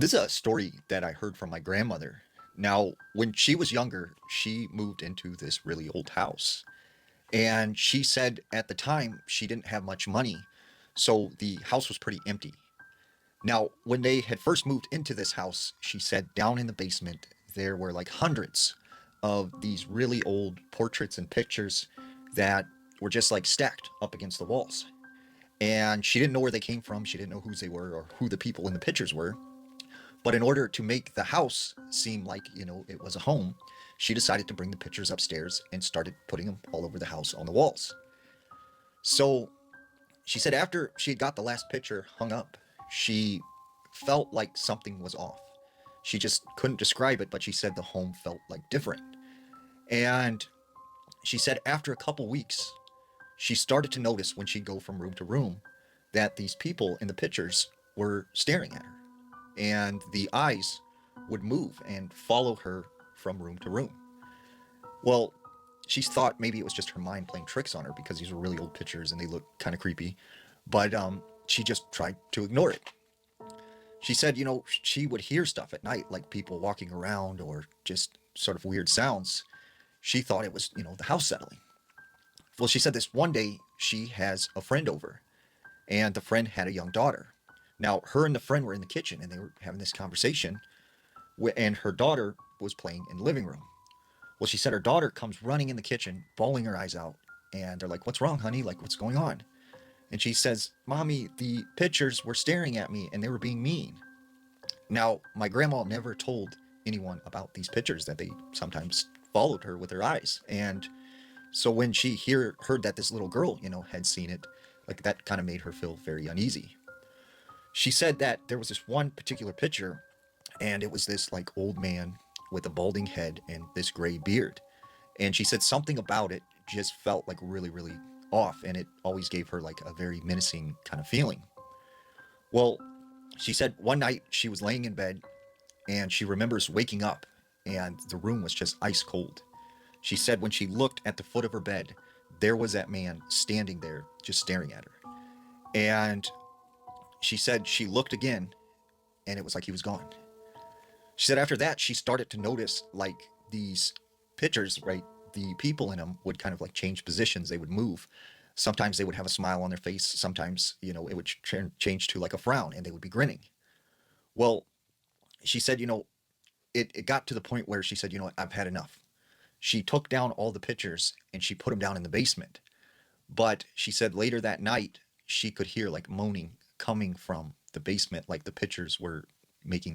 This is a story that I heard from my grandmother. Now, when she was younger, she moved into this really old house. And she said at the time she didn't have much money, so the house was pretty empty. Now, when they had first moved into this house, she said down in the basement there were like hundreds of these really old portraits and pictures that were just like stacked up against the walls. And she didn't know where they came from, she didn't know whose they were or who the people in the pictures were. But in order to make the house seem like, it was a home, she decided to bring the pictures upstairs and started putting them all over the house on the walls. So she said after she had got the last picture hung up, she felt like something was off. She just couldn't describe it, but she said the home felt like different. And she said after a couple weeks, she started to notice when she'd go from room to room that these people in the pictures were staring at her. And the eyes would move and follow her from room to room. Well, she thought maybe it was just her mind playing tricks on her because these were really old pictures and they looked kind of creepy. But she just tried to ignore it. She said, she would hear stuff at night, like people walking around or just sort of weird sounds. She thought it was, the house settling. Well, she said this one day she has a friend over, and the friend had a young daughter. Now, her and the friend were in the kitchen and they were having this conversation, and her daughter was playing in the living room. Well, she said her daughter comes running in the kitchen, bawling her eyes out, and they're like, "What's wrong, honey? Like, what's going on?" And she says, "Mommy, the pictures were staring at me and they were being mean." Now, my grandma never told anyone about these pictures that they sometimes followed her with their eyes. And so when she heard that this little girl, had seen it, like that kind of made her feel very uneasy. She said that there was this one particular picture, and it was this like old man with a balding head and this gray beard. And she said something about it just felt like really, really off, and it always gave her like a very menacing kind of feeling. Well, she said one night she was laying in bed and she remembers waking up and the room was just ice cold. She said when she looked at the foot of her bed, there was that man standing there just staring at her. And she said she looked again and it was like he was gone. She said after that, she started to notice like these pictures, right? The people in them would kind of like change positions, they would move. Sometimes they would have a smile on their face. Sometimes, it would change to like a frown and they would be grinning. Well, she said, it got to the point where she said, I've had enough. She took down all the pictures and she put them down in the basement. But she said later that night, she could hear like moaning coming from the basement, like the pictures were making